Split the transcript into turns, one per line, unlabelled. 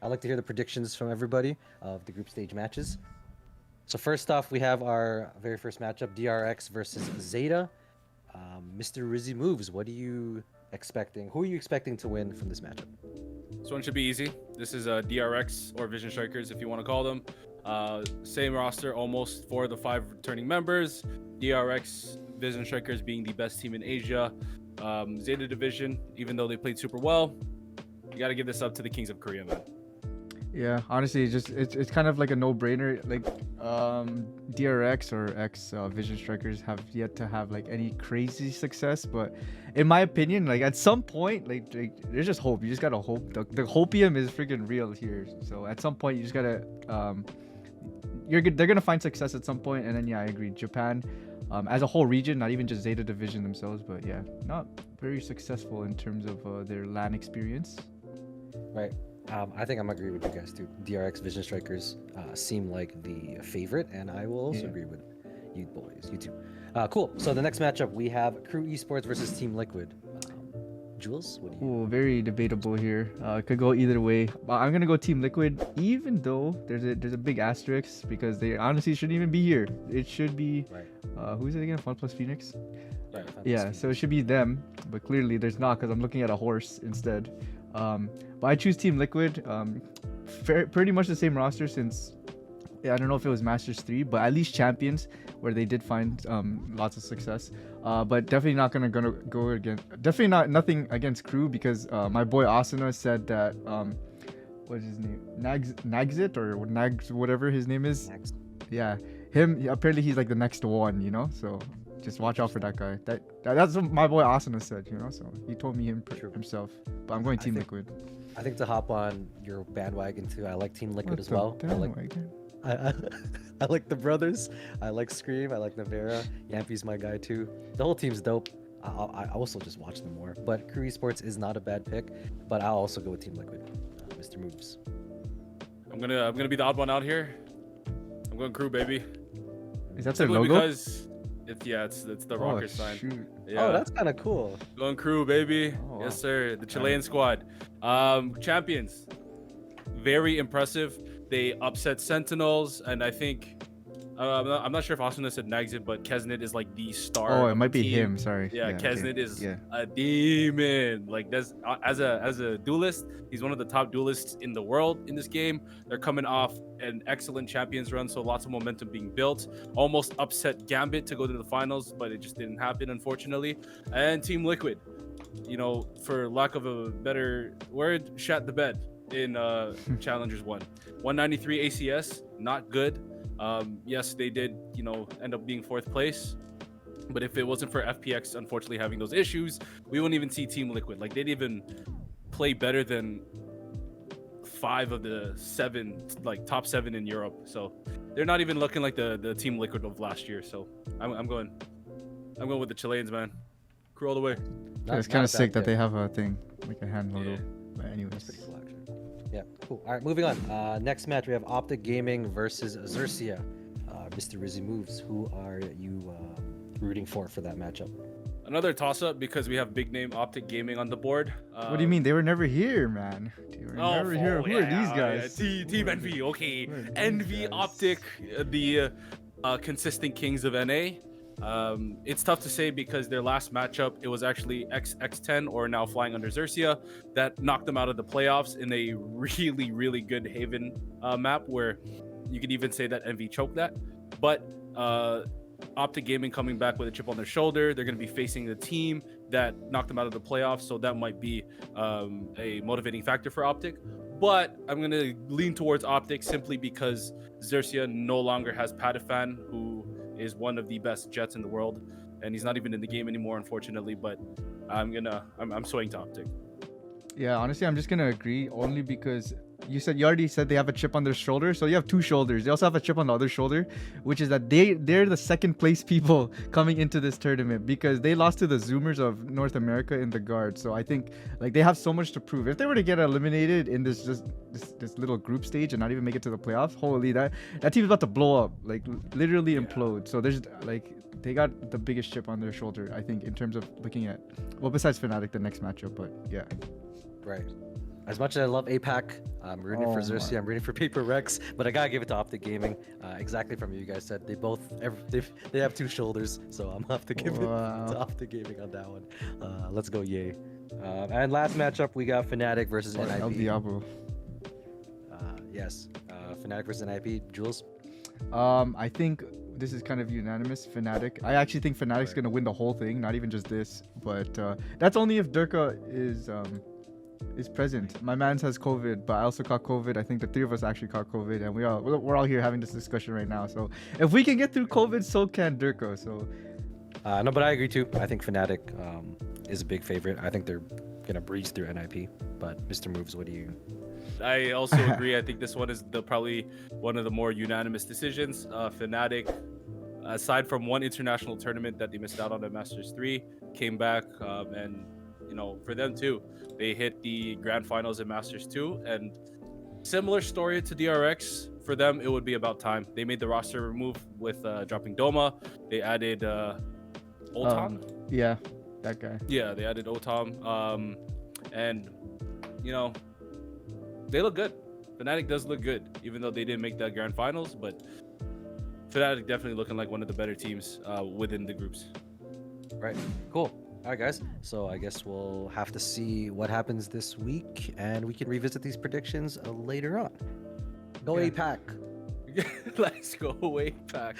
I'd like to hear the predictions from everybody of the group stage matches. So first off, we have our very first matchup, DRX versus ZETA. Mr. Rizzy Moves, what are you expecting? Who are you expecting to win from this matchup?
This one should be easy. This is DRX or Vision Strikers, if you want to call them. Same roster almost for the 5 returning members. DRX, Vision Strikers being the best team in Asia. ZETA Division, even though they played super well, you got to give this up to the Kings of Korea, man.
Yeah, honestly, it's kind of like a no-brainer. Like DRX or X Vision Strikers have yet to have like any crazy success, but in my opinion, like at some point, like there's just hope. You just gotta hope. The hopium is freaking real here. So at some point, you just gotta they're gonna find success at some point, and then yeah, I agree. Japan, as a whole region, not even just ZETA Division themselves, but yeah, not very successful in terms of their LAN experience.
Right. I think I'm agree with you guys too. DRX Vision Strikers seem like the favorite, and I will also agree with you boys, you two. Cool. So the next matchup we have Crew Esports versus Team Liquid. Jules, what do you?
Ooh, very debatable here. Could go either way. I'm gonna go Team Liquid, even though there's a big asterisk because they honestly shouldn't even be here. It should be who's it again? Fun plus Phoenix.
Right.
Yeah, so it should be them, but clearly there's not because I'm looking at a horse instead. But I choose Team Liquid. Pretty much the same roster since I don't know if it was Masters 3, but at least Champions where they did find lots of success. But definitely not gonna go again. Definitely nothing against Crew because my boy Asuna said that what is his name? Nagzit or Nags whatever his name is.
Nags.
Yeah, him. Apparently he's like the next one, you know. So just watch out for that guy. That's what my boy Asuna said, you know. So he told me himself. But I'm going Team Liquid.
I think to hop on your bandwagon too, I like Team Liquid as well. I like the brothers. I like Scream. I like Navera. Yampy's my guy too. The whole team's dope. I also just watch them more. But Crew Esports is not a bad pick. But I'll also go with Team Liquid. Mr. Moves.
I'm gonna be the odd one out here. I'm going Crew, baby.
Is that their logo?
Because it's the rocker sign.
Shoot.
Yeah.
Oh, that's kind of cool.
Going Crew, baby.
Oh,
Yes,
wow.
sir. The Chilean squad. Champions. Very impressive. They upset Sentinels, and I think I'm not sure if Asuna said Nagzit, but Kesnit is like the star.
Oh, it might be
team.
him. Sorry.
Yeah, Kesnit
okay.
is a demon. Like that's as a duelist, he's one of the top duelists in the world in this game. They're coming off an excellent champions run, so lots of momentum being built. Almost upset Gambit to go to the finals, but it just didn't happen, unfortunately. And Team Liquid, you know, for lack of a better word, shat the bed in Challengers 1. 193 ACS, not good. Yes, they did, you know, end up being 4th place. But if it wasn't for FPX unfortunately having those issues, we wouldn't even see Team Liquid. Like they'd even play better than 5 of the 7, like top 7 in Europe. So they're not even looking like the Team Liquid of last year. So I'm going with the Chileans, man. Crew all the way.
It's kind of sick that they have a thing like a hand logo.
Yeah.
But anyways.
That's pretty cool, actually. Yeah, cool. All right, moving on. Next match, we have Optic Gaming versus XERXIA. Mr. Rizzy Moves, who are you rooting for that matchup?
Another toss-up because we have big name Optic Gaming on the board.
What do you mean? They were never here, man. They were never here. Who are these guys?
Team Envy, okay. Envy, Optic, the consistent kings of NA. It's tough to say because their last matchup, it was actually X10 or now flying under XERXIA that knocked them out of the playoffs in a really, really good Haven map where you could even say that Envy choked that. But Optic Gaming coming back with a chip on their shoulder. They're going to be facing the team that knocked them out of the playoffs, so that might be a motivating factor for Optic. But I'm going to lean towards Optic simply because XERXIA no longer has Padifan, who is one of the best Jets in the world, and he's not even in the game anymore, unfortunately. But I'm swaying to Optic.
Yeah, honestly, I'm just gonna agree only because you already said they have a chip on their shoulder, so you have 2 shoulders. They also have a chip on the other shoulder, which is that they're the 2nd place people coming into this tournament because they lost to the Zoomers of North America in the guard. So I think like they have so much to prove. If they were to get eliminated in this little group stage and not even make it to the playoffs, holy that team's about to blow up, like literally implode. So there's like they got the biggest chip on their shoulder, I think, in terms of looking at, well, besides Fnatic the next matchup, but yeah.
Right. as much as I love APAC, I'm rooting for
Oh my.
XERXIA, I'm rooting for Paper Rex, but I gotta give it to Optic Gaming. Exactly from you guys said, they have two shoulders, so I'm gonna have to give it
Wow.
to Optic Gaming on that one. Let's go, yay! And last matchup, we got Fnatic versus
Or El
NIP.
Diablo.
Yes, Fnatic versus NIP. Jules.
I think this is kind of unanimous. Fnatic. I actually think Fnatic's
Right.
gonna win the whole thing, not even just this. But that's only if Durka is present. My man's has COVID, but I also caught COVID. I think the three of us actually caught COVID, and we're all here having this discussion right now. So if we can get through COVID, so can Durka. So
No, but I agree too. I think Fnatic is a big favorite. I think they're gonna breeze through NIP. But Mr. Moves, what do you?
I also agree. I think this one is probably one of the more unanimous decisions. Fnatic, aside from one international tournament that they missed out on at Masters 3, came back, and for them too, they hit the grand finals at Masters 2, and similar story to DRX. For them, it would be about time. They made the roster move with dropping Doma. They added Otan.
yeah, that guy.
Yeah, they added Otam. And they look good. Fnatic does look good, even though they didn't make that grand finals. But Fnatic definitely looking like one of the better teams within the groups.
Right. Cool. All right, guys. So I guess we'll have to see what happens this week, and we can revisit these predictions later on. Go
Yeah.
APAC.
Let's go way back.